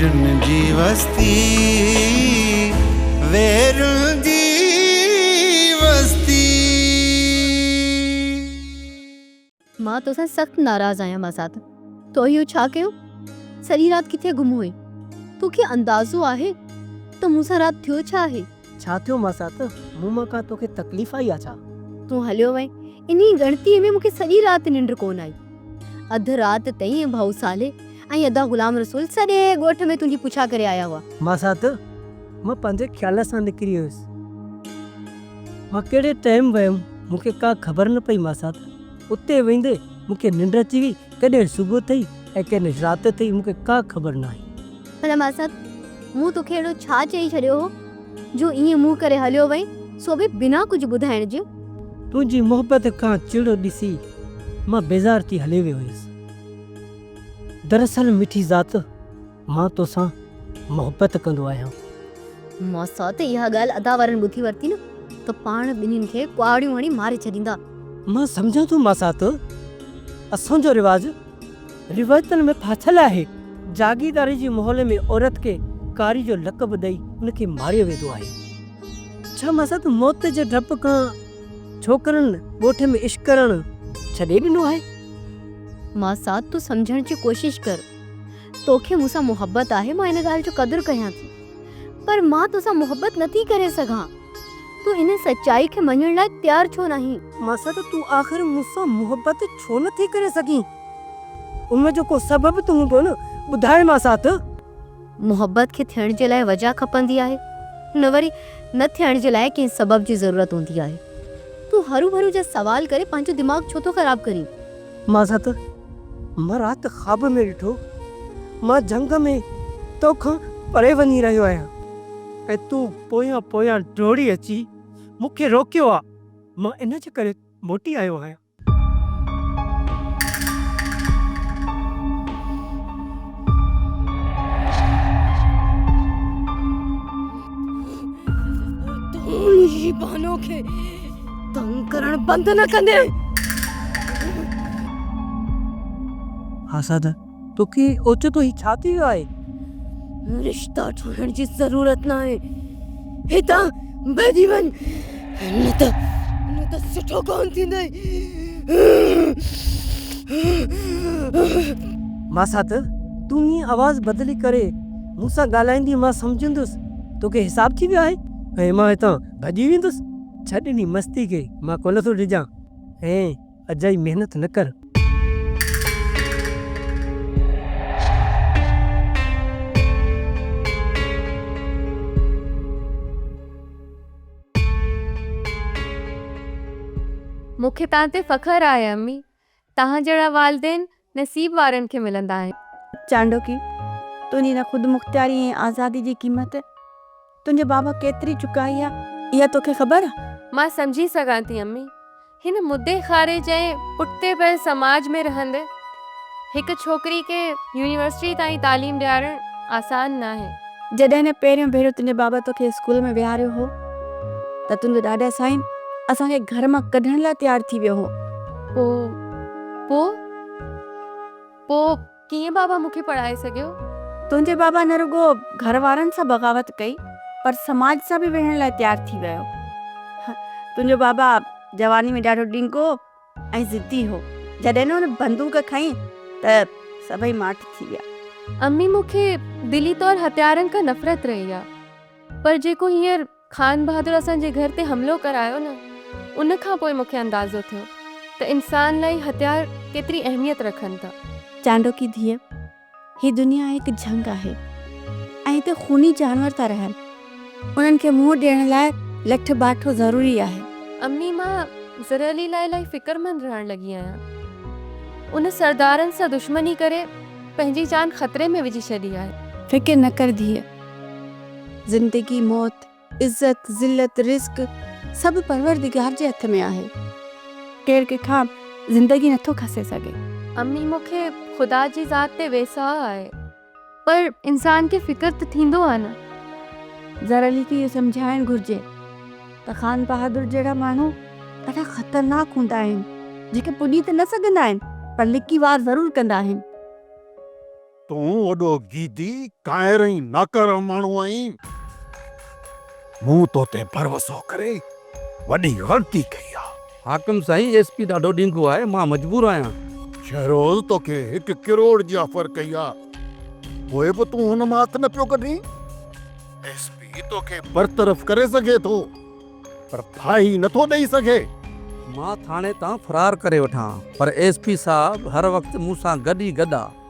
वेरुन जी वस्ती, वेरुन जी वस्ती। मां तोसां सख्त नाराज़ आहियां मां साथ। तो इहो छा कयो? सॼी रात किथे गुम हुई? तोखे अंदाज़ो आहे त मूंसां रात थियो छा आहे? छा थियो मां साथ? मूं मां का तोखे तकलीफ़ आई आ छा? तूं हलियो वहीं इन्ही गणतीअ में मूंखे सॼी रात निंड कोन आई। अधु रात ताईं भाऊ साले ऐं अदा गुलाम रसूल सॼे ॻोठ में तुंहिंजी पुछा करे आया हुआ। मां साथ मां पंहिंजे ख्याल सां निकिरी वियुसि। मां कहिड़े टाइम वियुमि मूंखे का ख़बर न पई। मां साथ उते वेंदे मूंखे निंड अची वई, कॾहिं सुबुह थई ऐं कॾहिं राति थई, मूंखे का ख़बर न आई। भला मां साथ मूं तोखे अहिड़ो छा चई छॾियो हो जो ईअं मुंहुं करे हलियो वहीं, सो बि बिना कुझु ॿुधाइण जे? तुंहिंजी मोहबत खां चिड़ ॾिसी मां बेज़ार थी हली वियो हुयुसि। दरअसल मिठी ज़ात मां तोसां मोहबत कंदो आहियां। मां साथ इहा ॻाल्हि अदा वारनि ॿुधी वरिती न त पाण ॿिन्हिनि खे कुआड़ियूं हणी मारे छॾींदा। मां सम्झां थो मां साथ, असांजो रिवाज रिवायतनि में फाथल आहे। जागीरदारी जी माहौल में औरत खे कारी जो लक़ब ॾेई उनखे मारियो वेंदो आहे। छा मां साथ मौत जे डप खां छोकरनि ॻोठ में इश्क करणु छॾे ॾिनो आहे? मां साथ तूं सम्झण जी कोशिश कर। तोखे मूंसां मोहबत आहे, मां इन ॻाल्हि जो क़दुरु कयां थी, पर मां तोसां मोहबत नथी करे सघां। तूं इन सच्चाई खे मञण लाइ तयार छो नहीं? मां साथ तूं आख़िर मूंसां मोहबत छो नथी करे सघीं? उनजो को सबबु त हूंदो न, ॿुधाए मां साथ। मोहबत खे थियण जे लाइ वजह खपंदी आहे, न वरी न थियण जे लाइ कंहिं सबब जी ज़रूरत हूंदी आहे। तूं हरू भरू जा सवाल करे पंहिंजो दिमाग़ छो थो ख़राब करीं? मां साथ मां राति ख़्वाब में ॾिठो मां जंग में तोखां परे वञी रहियो आहियां ऐं तूं पोयां पोयां डोड़ी अची मूंखे रोकियो आहे। मां इन जे करे मोटी आयो आहियां। तुंहिंजी बहनों खे तंग करण बंदि न कंदे? हा सादा, तोखे ओचितो ही छा थी वियो आहे? रिश्ता ठाहिण जी ज़रूरत न आहे, हितां भॼी वञ, न त सुठो कोन थींदई। मां साथ तूं ईअं आवाज़ बदिली करे मूंसां ॻाल्हाईंदी मां सम्झंदुसि तोखे हिसाब थी वियो आहे ऐं मां हितां भॼी वेंदुसि। छॾ ॾिनी मस्ती खे, मां कोन थो ॾिजां ऐं अजाई महिनत न कर। मूंखे तव्हां ते फ़ख्रु आहे अम्मी। तव्हां जहिड़ा वालिदेन नसीब वारनि खे मिलंदा आहिनि। चांडोकी, तुंहिंजी न ख़ुदि मुख़्तियारी ऐं आज़ादी जी क़ीमत तुंहिंजे बाबा केतिरी चुकाई आहे, इहा तोखे ख़बर आहे? मां सम्झी सघां थी अम्मी। हिन मुद्दे ख़ारिज ऐं पुठिते पियल समाज में रहंदे हिकु छोकिरी खे यूनिवर्सिटी ताईं तालीम ॾियारणु आसान न आहे। जॾहिं न पहिरियों भेरो तुंहिंजे बाबा तोखे स्कूल में विहारियो हो त तुंहिंजो ॾाॾा साईं असांखे घर मां कढण लाइ तयारु थी वियो हो। पोइ कीअं बाबा मूंखे पढ़ाए सघियो? तुंहिंजे बाबा न रुगो घर वारनि सां बग़ावत कई, पर समाज सां बि विढ़ण लाइ तयारु थी वियो। तुंहिंजो बाबा जवानी में ॾाढो ॾींगो ऐं ज़िद्दी हो। जॾहिं न हुन बंदूक खई त सभई माठ थी विया। अम्मी, मूंखे दिली तौर हथियारनि खां नफ़रत रही आहे, पर जेको हींअर खान बहादुर असांजे घर ते हमिलो करायो न, उन खां पोइ मूंखे अंदाज़ो थियो त इंसान लाइ हथियार केतिरी अहमियत रखनि था। चांडोकी धीअ, ही दुनिया हिकु जंग आहे ऐं हिते खूनी जानवर था रहनि। उन्हनि खे मुंहुं ॾियण लाइ लठ बाठो ज़रूरी आहे। अम्मी, मां ज़रली लाइ इलाही फ़िक्रमंद रहण लॻी आहियां। उन सरदारनि सां दुश्मनी करे पंहिंजी जान ख़तरे में विझी छॾी आहे। फिक्र न कर धीअ, ज़िंदगी मौत इज़त ज़िल्लत रिस्क सभु परवरदिगार जे हथ में आहे। केर कंहिंखां ज़िंदगी नथो खसे सघे। अम्मी, मूंखे ख़ुदा जी ज़ात ते वेसाह आहे, पर इंसान खे फ़िक्र त थींदो आहे न। ज़रली खे इहो सम्झाइणु घुरिजे त खान बहादुर जहिड़ा माण्हू ॾाढा ख़तरनाक हूंदा आहिनि, जेके पुॼी त न सघंदा आहिनि पर लिकी वार ज़रूरु कंदा आहिनि। तूं वॾो गीदी काइर ऐं नाकर माण्हू आहीं। मूं तो ते भरोसो करे वॾी ग़लती कई आहे। हाकिम साईं एसपी ॾाढो ॾींघो आहे, मां मजबूर आहियां। शहरोज़ तोखे 1 करोड़ जी ऑफर कई आहे, पोइ बि तूं हुन मां हथ न पियो कढीं। एसपी तोखे बरतरफ़ करे सघे थो, पर फाही नथो ॾेई सघे। मां थाणे तां फरार करे वठां, पर एसपी साहब हर वक़्तु मूंसां गॾु ई गॾु आहे।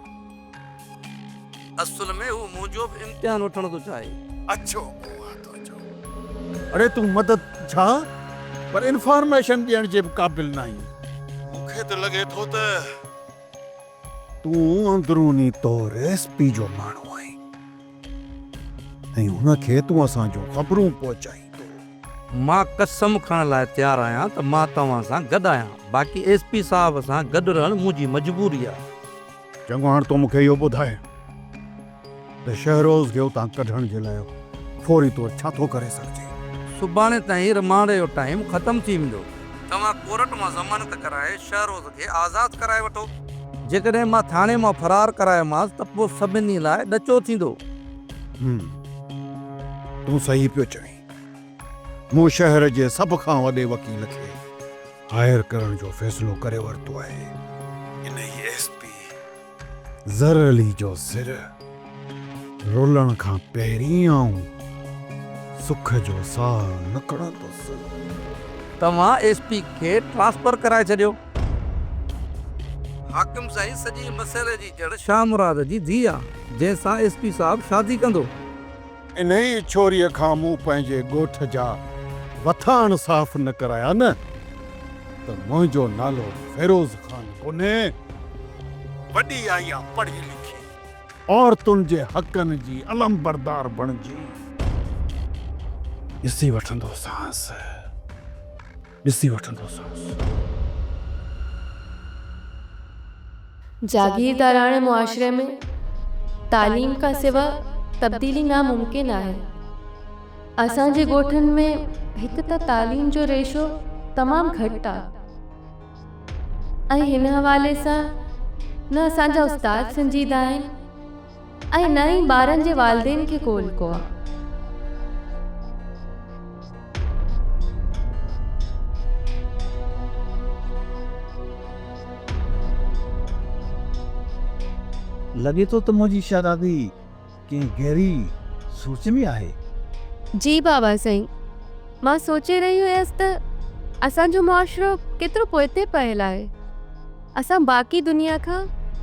असुल में हू मुंहिंजो बि इम्तिहान वठण थो चाहे। अच्छो अरे तूं मदद छा, पर इंफॉर्मेशन ॾियण जे क़ाबिल न आहीं। मूंखे त लॻे थो त तूं अंदरूनी तौर एसपी जो माण्हू आहीं ऐं हुनखे तूं असांजो ख़बरूं पहुचाईं। मां कसम खणण लाइ तयारु आहियां त मां तव्हां सां गॾु आहियां, बाक़ी एसपी साहब सां गॾु रहणु मुंहिंजी मजबूरी आहे। चङो, हाणे तूं मूंखे इहो ॿुधाए त शहरोज़ खे उतां कढण जे लाइ फौरी तौर छा थो करे सघिजे। सुभाणे ताईं रिमांड जो टाइम ख़तम थी वेंदो। तव्हां कोर्ट मां ज़मानत कराए शहरोज़ खे आज़ादु कराए वठो। जेकॾहिं मां थाणे मां फरार करायोमांसि त पोइ सभिनी लाइ ॾचो थींदो। तूं सही पियो चईं। मूं शहर जे सभ खां वॾे वकील खे हायर करण जो फ़ैसिलो करे वरितो आहे। इन ई एसपी ज़र अली जो सिर रोलण खां पहिरीं आऊं सुख जो साह न खणंदुसि। तव्हां एसपी खे ट्रांसफर कराए छॾियो। हाकिम साईं सॼी मसइले जी जड़ शाह मुराद जी धीउ आहे, जंहिंसां एसपी साहब शादी कंदो। इन ई छोरीअ खां मूं पंहिंजे ॻोठ जा वथाण साफ़ न कराया न त मुंहिंजो नालो फिरोज़ ख़ान कोन्हे। वॾी आईं पढ़ी लिखी औरतुनि जे हक़नि जी अलम बरदार बणिजी ॾिसी वठंदो सांस। जागीरदाराणे मुआशरे में तालीम खां सिवा तब्दीली नामुमकिन आहे। असांजे ॻोठनि में हिकु त तालीम जो रेशो तमामु घटि आहे, ऐं हिन हवाले सां न असांजा उस्ताद संजीदा आहिनि ऐं न ई ॿारनि जे वालिदेन खे कोल को आहे। लॻे थो त मुंहिंजी शादी कंहिं गहरी सोच में आहे। जी बाबा साईं, मां सोचे रही हुयसि त असांजो मुआशरो केतिरो पोइते पयल आहे। असां बाक़ी दुनिया खां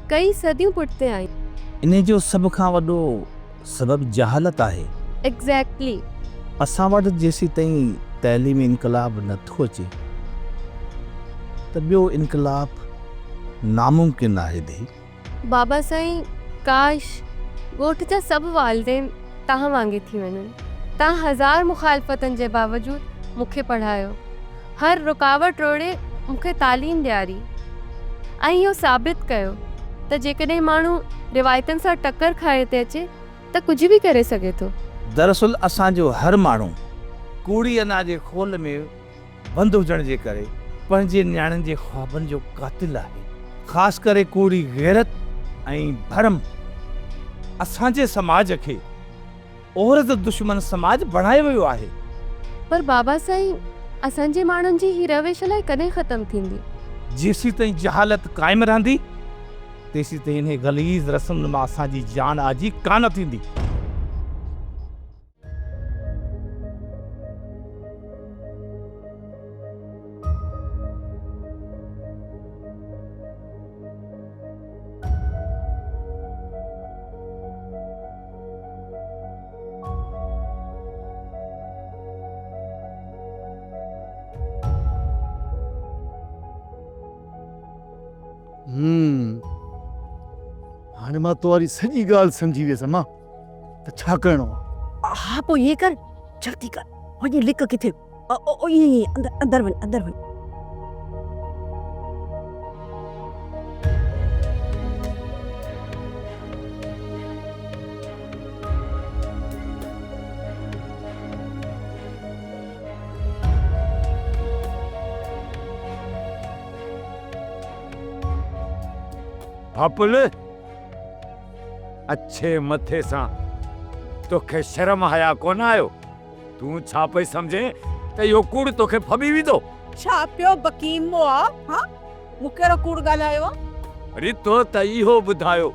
कई सदियूं पुठिते आहियूं। इन जो सभ खां वॾो सबबु जहालत आहे। एग्ज़ैक्टली। असां वटि जेसीं ताईं तइलीमी इनकलाब नथो अचे त ॿियो इनकलाब नामुमकिन आहे। दी बाबा साईं, काश ॻोठ जा सभु वालिदेन तव्हां वांगुरु थी वञनि। तव्हां हज़ार मुखालफ़तनि जे बावजूदि मूंखे पढ़ायो, हर रुकावट रोड़े मूंखे तालीम ॾियारी ऐं इहो साबित कयो त जेकॾहिं माण्हू रिवायतनि सां टकर खाए थो अचे त कुझु बि करे सघे थो। दरअसल असांजो हर माण्हू कूड़ी अनाज जे खोल में बंदि हुजण जे करे पंहिंजे नियाणियुनि जे ख़्वाबनि जो कातिल आहे। ख़ासि करे कूड़ी गैरत ऐं भरम असांजे समाज खे औरत दुश्मन समाज बणाए वियो आहे। पर बाबा साईं, असांजे माण्हुनि जी ही रविश अलाए कॾहिं ख़तमु थींदी? जेसीं ताईं जहालत क़ाइमु रहंदी तेसीं ताईं हिन गलीज़ रस्म मां असांजी जान आजी कान थींदी। हाणे मां तुंहिंजी सॼी ॻाल्हि सम्झी वियुसि अम्मा, त छा करिणो आहे। हाँ पोइ ये कर, जल्दी कर। और ये लिख किथे? ओ ये अंदर वञ, अंदर वञ। हा पुल, अच्छे मथे सां तोखे शर्म हया कोन आयो? तूं छा पई सम्झे त इहो कूड़ तोखे फबी विधो? छा पियो बकीम मोआ? हाँ मूं कहिड़ो कूड़ ॻाल्हायो आहे? रितो त इहो ॿुधायो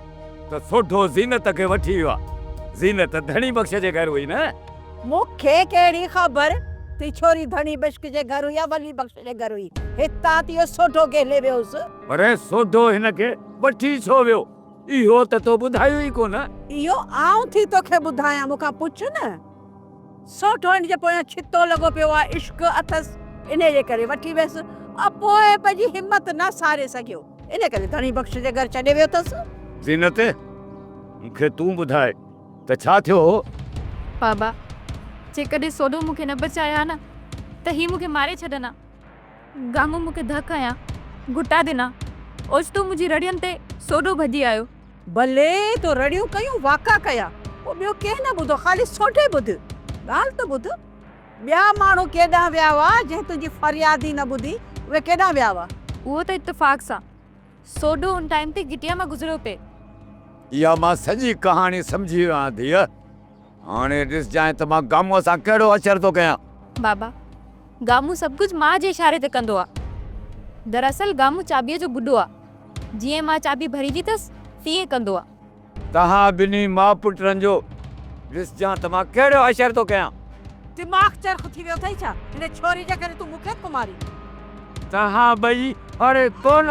त सोढो ज़ीनत खे वठी वियो आहे। ज़ीनत धणी बख़्श जे घर हुई न? मूंखे कहिड़ी ख़बर ती छोरी धणी बख्श जे घर हुई या वली बख्श जे घर हुई? हितां ती इहो सोढो गेले वियोसि। पर सोढो हिन खे वठी छो वियो इहो त तो ॿुधायो ई कोन। इहो आऊं थी तोखे ॿुधायां, मूंखां पुछ न। सोढो हिन जे पोयां छितो लॻो पियो आहे, इश्क अथसि, इन जे करे वठी वियसि। पोइ पंहिंजी हिम्मत न सारे सघियो, इन करे धणी बख्श जे घर छॾे वियो अथसि। ज़ीनत मूंखे तूं ॿुधाए त छा थियो? बाबा जेकॾहिं सोडो मूंखे न बचाया न त ही मूंखे मारे छॾना। गामू मूंखे धक आया घुटा ॾिना, ओचितो मुंहिंजी रड़ियुनि ते सोडो भॼी आयो। भले तो रड़ियूं कयूं, वाका कया, पोइ ॿियो कंहिं न ॿुधो, ख़ाली सोढे ॿुध। ॻाल्हि त ॿुध, ॿिया माण्हू केॾां विया हुआ जंहिं तुंहिंजी फरियाद ई न ॿुधी, उहे केॾां विया हुआ? उहो त इत्तेफ़ाक़ सां सोडो उन टाइम ते गिटिया मां गुज़रियो पे। इहा मां सॼी कहाणी सम्झी वियो आहियां धीअ। हाणे ॾिसजांइ त मां गामूअ सां कहिड़ो अचर थो कयां। बाबा गामू सभु कुझु मां जे इशारे ते कंदो आहे। दरअसल गामू चाबीअ जो बुॾो आहे, जीअं मां चाबी भरींदी अथसि तीअं कंदो आहे। तव्हां ॿिन्ही माउ पुटनि जो ॾिसजां त मां कहिड़ो अचर थो कयां। दिमाग़ चरख़ थी वियो अथई छा? हिन छोरी जे करे तूं मूंखे कुमारी? तव्हां ॿई हाणे कोन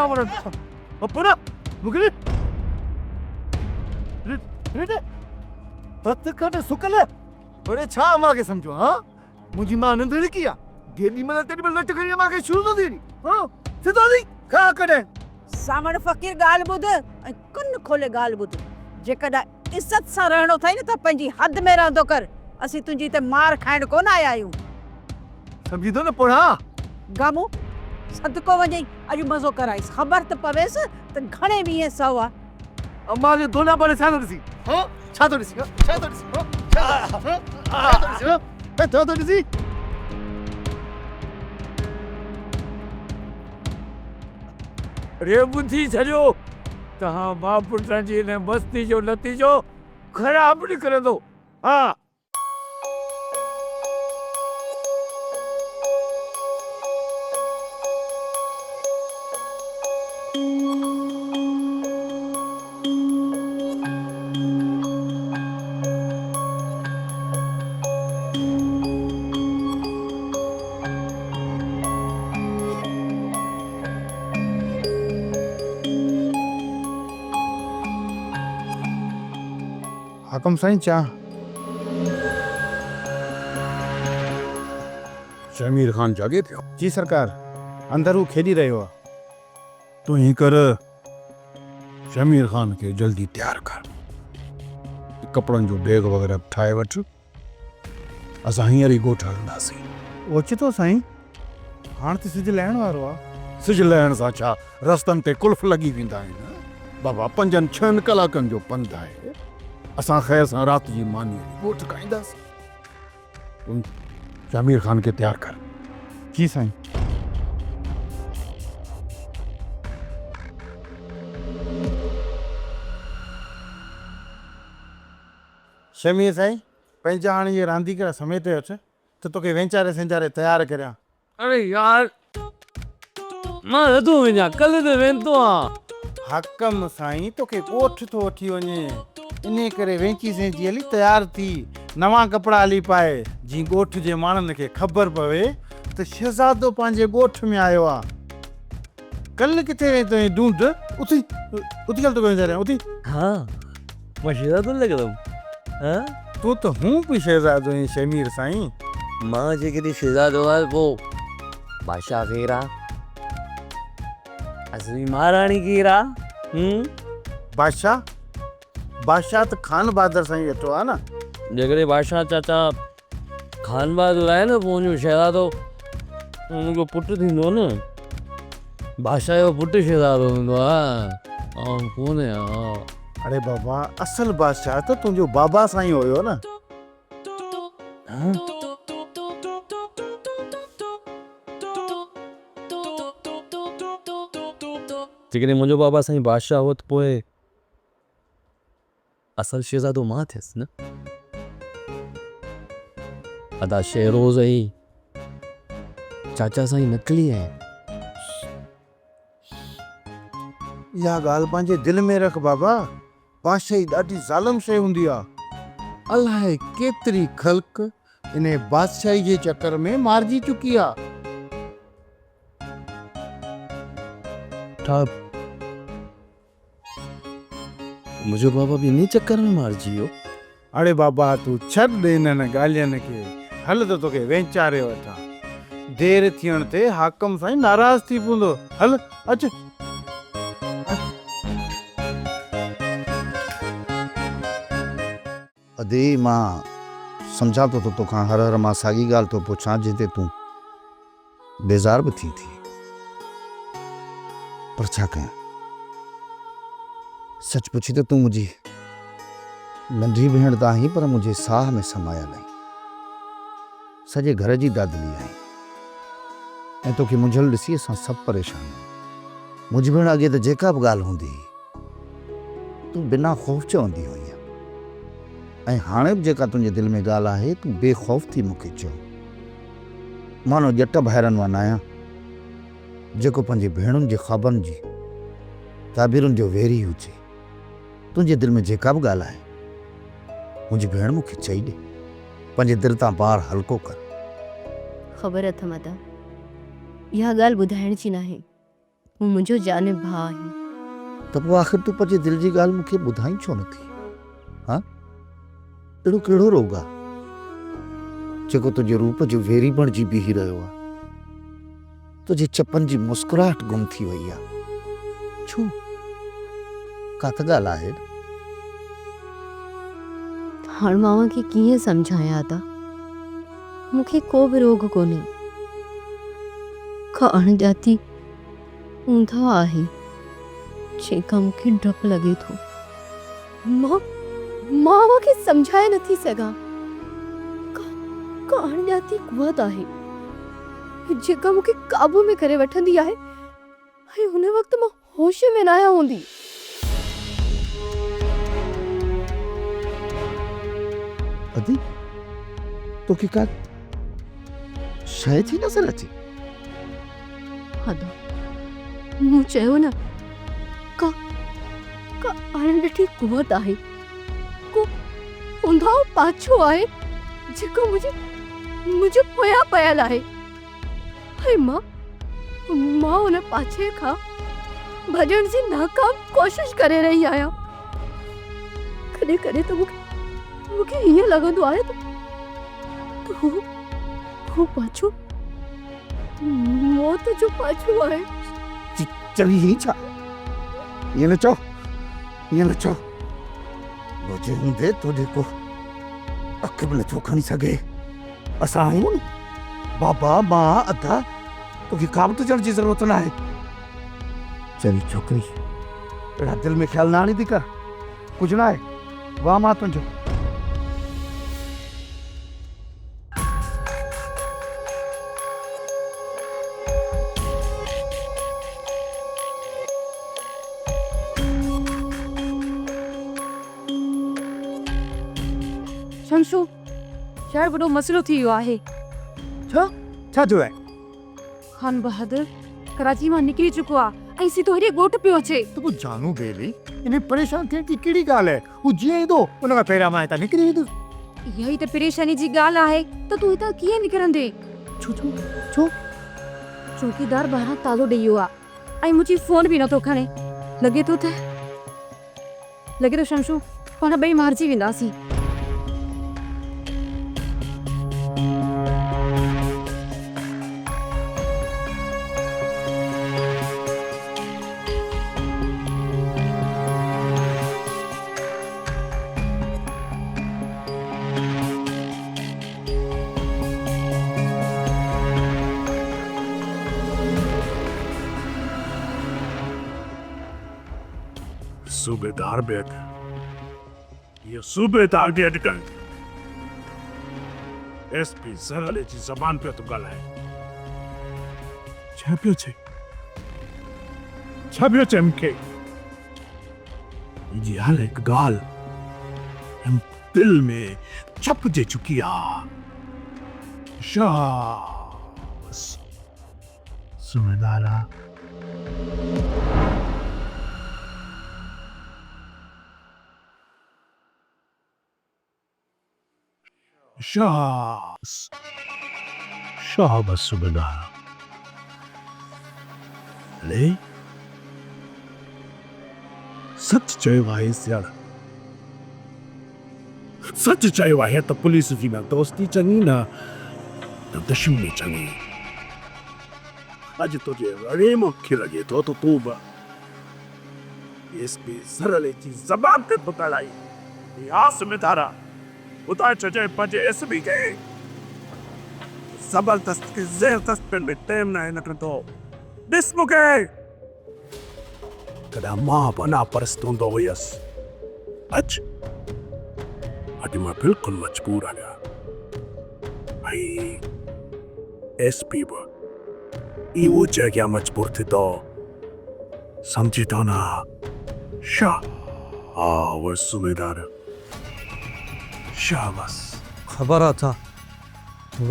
हथ काटे सुकल अरे छा मांखे सम्झो? हाँ मुंहिंजी मां नंढड़ी की आहे, जेॾी महिल तेॾी महिल लट खणी मांखे शुरू न थी। हाँ सिधो थी खा कॾहिं सामण फ़क़ीर ॻाल्हि ॿुध ऐं कन खोले ॻाल्हि ॿुध। जेकॾहिं इज़त सां रहणो अथई न त पंहिंजी हद में रहंदो कर। असीं तुंहिंजी ते मार खाइण कोन आया आहियूं, सम्झी थो न? पोइ हाँ गामू सदको वञई, अॼु मज़ो कराइसि, ख़बर त पवेसि त घणे वीह सौ आहे। अम्मा जे दोना बारे छा थो ॾिसी? हाँ छा थो ॾिसी? छा थो ॾिसी? छा थो ॾिसी? रे ॿुधी छॾियो, तव्हां माउ पुटनि जी हिन मस्ती जो नतीजो ख़राब निकिरंदो। हा हाकम साईं चा शमीर खान जागे पियो? जी सरकार, अंदर हू खेॾी रहियो आहे। तूं ही कर, शमीर खान खे जल्दी तैयार कर, कपड़नि जो बैग वग़ैरह ठाहे वठ, असां हींअर ई ॻोठ हलंदासीं। ओचितो साईं, हाणे त सिज लहण वारो आहे। सिज लहण सां छा, रस्तनि ते कुल्फ लॻी वेंदा आहिनि। बाबा 5-6 कलाकनि जो पंधु आहे, असां ख़ैर सां राति जी मानी ॻोठ खाईंदासीं। तूं शमीर खान खे तैयार कर। जी साईं। शमीर साईं, पंहिंजा हाणे ये रांदीगर समेटे अच त तोखे वेंचारे सेंचारे तैयार करियां। अरे यार मां नथो वञा, कल्ह त वेंदो आहियां। हकम साईं, तोखे ॻोठ थो वठी वञे, इन करे वेंची सेंची हली तैयार थी, नवां कपिड़ा हली पाए, जीअं ॻोठ जे माण्हुनि खे ख़बर पवे त शहज़ादो पंहिंजे ॻोठ में आयो आहे। कल्ह किथे वेंदो आहीं ढूंढ? उथी उथी हल तोखे वेंचारे उथी। हाँ मां शहज़ादो लॻंदुमि। हाँ तूं त हूं बि शहज़ादो आहीं शमीर साईं। मां जेकॾहिं शहज़ादो आहे पोइ बादशाह केरु आहे? असली महाराणी केरु आहे? बादशाह? बादशाह त खान बहादुर साईं वेठो आहे न। जेकॾहिं बादशाह चाचा खान बहादुर आहे न, पोइ उनजो शहज़ादो उनजो पुटु थींदो न। बादशाह जो पुटु शहज़ादो हूंदो आहे, कोन आहे। अरे बाबा, असल बादशाह त तुंहिंजो बाबा साईं हुयो न। जेकॾहिं मुंहिंजो बाबा साईं बादशाह हो त पोइ असल शहज़ादो मां थियसि न। अदा शहरोज़ ऐं चाचा साईं नकली आहिनि। इहा ॻाल्हि पंहिंजे दिलि में रख बाबा। बादशाही ॾाढी ज़ालिम शइ हूंदी आहे। अलाए केतिरी ख़ल्क इन बादशाही जे चकर में मारिजी चुकी आहे। ठा मुंहिंजो बाबा बि इन चक्कर में मारिजी वियो। अड़े बाबा तूं छॾ इन्हनि ॻाल्हियुनि खे। हल त तोखे वेचारे वठां। देरि थियण ते हाकम साईं नाराज़ थी पवंदो। हल अच। अदे मां सम्झां थो तोखां हर हर मां साॻी ॻाल्हि थो पुछां जिते तूं बेज़ार बि थी पर छा कयां। सच पुछी त तूं मुंहिंजी नंढी भेण त आहीं पर मुंहिंजे साह में समायल आहीं। सॼे घर जी दादली आहीं ऐं तोखे मुंझल ॾिसी असां सभु परेशान आहियूं। मुंहिंजी भेण अॻे त जेका बि ॻाल्हि हूंदी तूं बिना ख़ौफ़ चवंदी हुई ऐं हाणे बि जेका तुंहिंजे दिलि में ॻाल्हि आहे तूं बेखौफ़ थी मूंखे चओ। मानो ॼट भाइरनि वां न आहियां जेको पंहिंजी भेणुनि जे ख़्वाबनि जी ताबीरुनि जो वेरी हुजे। तुंहिंजे दिलि में जेका बि ॻाल्हि आहे मुंहिंजी भेण मूंखे चई ॾे। पंहिंजे दिलि तां पार हल्को कर। ख़बर अथम अदा इहा ॻाल्हि ॿुधाइण जी न आहे। हू मुंहिंजो जानिब भाउ आहे। त पोइ आख़िर तूं पंहिंजे दिलि जी ॻाल्हि मूंखे ॿुधाई छो नथी? हा अहिड़ो कहिड़ो रोग आहे जेको तुंहिंजे रूप जो वेरी बणिजी बीही रहियो आहे? तुंहिंजे चपनि जी मुस्कुराहट गुम थी वई आहे। छो का त ॻाल्हि आहे? हाणे मां खे कीअं सम्झायां अदा? मूंखे को बि रोग कोन्हे। का अणॼाती ऊंधा आहे जेका मूंखे डपु लॻे थो। मां खे सम्झाए नथी सघां। का अणॼाती कुवत आहे जेका मूंखे काबू में करे वठंदी आहे ऐं हुन वक़्तु मां होश में न आहियां हूंदी। अदी तोखे का शइ थी नज़र अचे? अदा मूं चयो न का अणॾिठी कुवत आहे। को ऊंधाओ पाछो आहे जेको मुंहिंजे पोयां पयल आहे ऐं मां हुन पाछे खां भॼण जी नाकाम कोशिश करे रही आहियां। कॾहिं कॾहिं त मूंखे हीअं लॻंदो आहे त हू पाछो मौत जो पाछो आहे। चली ही छा? ये न चो मुझे हूंदे तोॾे को अख बि नथो खणी सघे। असां आहियूं न बाबा मां अदा। तोखे का बि तुझण जी ज़रूरत न आहे। चली छोकिरी अहिड़ा दिलि में ख़्याल न आणींदी कर। कुझु न आहे। वाह मां तुंहिंजो। शमशू शहर वॾो मसइलो थी वियो आहे। छा थियो आहे? खान बहादुर कराची मां निकिरी चुको आहे ऐं सीधो हेॾे ॻोठ पियो अचे। तो वो जानू बेली इन्हें परेशान थियण जी कहिड़ी ॻाल्हि आहे? हू जीअं ईंदो उन खां पहिरियां मां हितां निकिरी वेंदुसि। इहा ई त परेशानी जी ॻाल्हि आहे त तूं हितां कीअं निकिरंदे? छो चौकीदार ॿाहिरां तालो ॾेई वियो आहे ऐं मुंहिंजी फोन बि नथो खणे। लॻे थो शमशू पाण ॿई मारिजी वेंदासीं। सूबेदार बेग ये सूबेदार दी अटकल एसपी सरले जी जबान पे तो ॻाल्हाए। छा पियो चए मूंखे जी हाल हिकु ॻाल्हि दिल में छपजे चुकी आहे। शाबाश सुमेदारा। शाबाश शाबाश सुमेदारा। ले सच चयो आहे सियाणा, सच चयो आहे त पुलिस जी न दोस्ती चङी न दुश्मनी चङी। अॼु तुंहिंजे रड़े मूंखे लॻे थो त तूं बि एसपी ज़रले जी ज़बान ते थो ॻाल्हाई। या सुमेदारा ॿुधाए छॾे पंहिंजे एसपी खे ज़बरदस्त खे ज़बरदस्त में टाइम न निकिरंदो। ॾिस मूंखे कॾहिं मां बि अना परस्त हूंदो हुयसि। अॼु मां बिल्कुलु मजबूर आहियां। ऐं एसपी बि इहो जॻह मजबूर थी थो, सम्झी थो न? हा सुमेदार शाबाश। ख़बर आहे छा,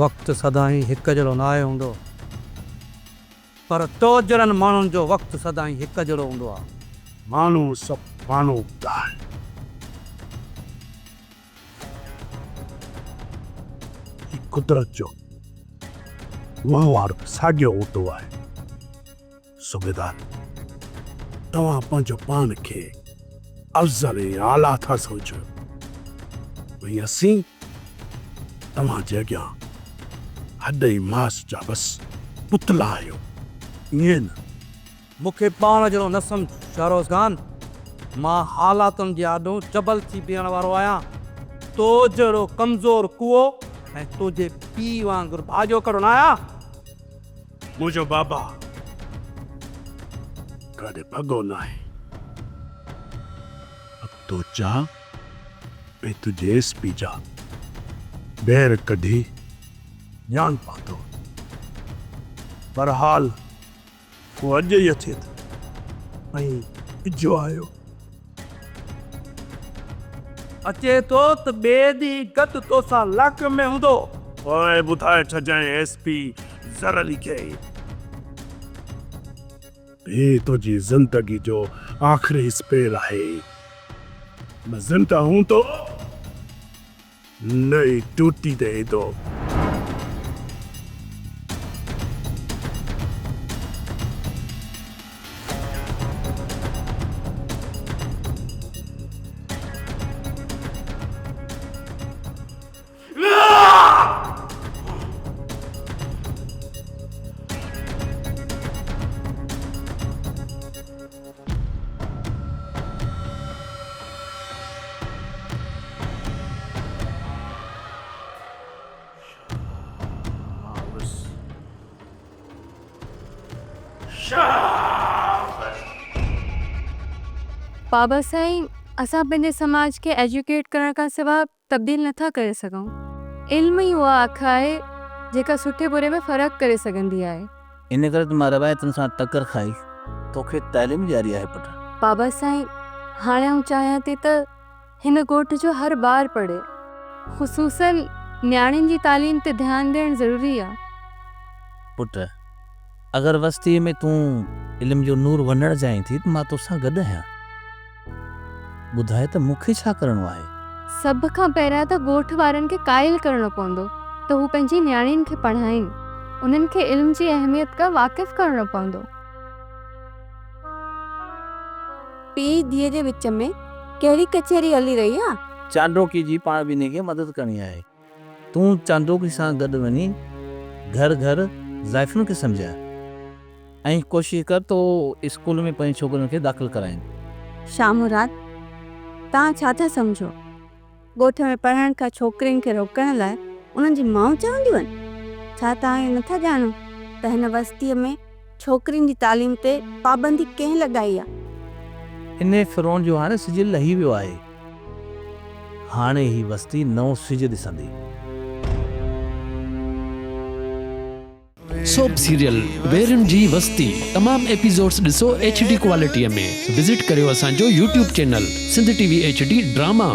वक़्तु सदाईं हिकु जहिड़ो न आयो हूंदो, पर तो जहिड़नि माण्हुनि जो वक़्तु सदाईं हिकु जहिड़ो हूंदो आहे। माण्हू सभु माण्हू हूंदा आहिनि। कुदरत जो वहिंवार साॻियो हूंदो आहे। सुबेदार तव्हां पंहिंजो पाण खे अफ़ज़ल ऐं आला था सोचो, ऐं असीं तव्हांजे अॻियां हॾ ऐं मांस जा बसि पुतला आहियो। ईअं न, मूंखे पाण जहिड़ो न सम्झ शाहरोज़ ख़ान। मां हालातुनि जे आॾो जबल थी बीहण वारो आहियां। तो जहिड़ो कमज़ोर कुओ ऐं तुंहिंजे पीउ वांगुरु भाॼो करणु न आहियां। मुंहिंजो बाबा कॾहिं भॻो न आहे। तो चाह भई तुंहिंजे एसपी जा ॿेर कढी ॼाण पातो। बहरहाल वो अॼु ई अचे थो ऐं इजो आयो। अचे थो त ॿिए ॾींहुं गॾु तोसां लक में हूंदो। ओए ॿुधाए छॾजांइ एसपी ज़रली खे, हे तुंहिंजी ज़िंदगी जो आख़िरी स्पेल आहे। न ज़िंदा हूं तो न ई टूटी दे दो। बाबा साईं, असां पंहिंजे समाज खे एजुकेट करण खां सवाइ तब्दील नथा करे सघूं। इल्म ई उहा अख आहे जेका सुठे बुरे में फ़र्क़ु करे सघंदी आहे। इन करे त मां रवायतुनि सां टकर खाई तोखे तालीम ॾियारी आहे पुटु। बाबा साईं, हाणे आऊं चाहियां थी त हिन ॻोठ जो हर ॿार पढ़े, ख़ुसूसन न्याणियुनि जी तालीम ते ध्यानु ॾियणु ज़रूरी आहे। पुटु, अगरि वस्तीअ में तूं इल्म जो नूर वञणु चाहीं थी त मां तोसां गॾु आहियां। ॿुधाए त मूंखे छा करिणो आहे? सभ खां पहिरियां त ॻोठ वारनि खे क़ाइल करणो पवंदो त हू पंहिंजी न्याणियुनि खे पढ़ाइनि। उन्हनि खे इल्म जी अहमियत खां वाक़िफ़ करणो पवंदो। पीउ धीअ जे विच में कहिड़ी कचहरी हली रही आहे? चांडोकी जी पाण ॿिन्ही खे मदद करणी आहे। तूं चांडोकी सां गॾु वञी घर घर ज़ाइफ़ुनि खे सम्झाए ऐं कोशिशि कर तो स्कूल में पंहिंजी छोकिरियुनि खे दाख़िल कराइनि। शामुरात, तव्हां छा था सम्झो? ॻोठ में पढ़ण खां छोकिरियुनि खे रोकण लाइ उन्हनि जी माऊं चवंदियूं आहिनि? छा तव्हां इहो नथा ॼाणो त हिन वस्तीअ में छोकिरियुनि जी तालीम ते पाबंदी कंहिं लॻाई आहे? इन फिरोन जो हाणे सिज लही वियो आहे। हाणे ही वस्ती नओं सिज ॾिसंदी। सोप सीरियल वेरन जी वस्ती तमाम एपिसोड्स ॾिसो HD क्वालिटीअ में। विज़िट करियो असांजो YouTube channel Sindh TV HD drama.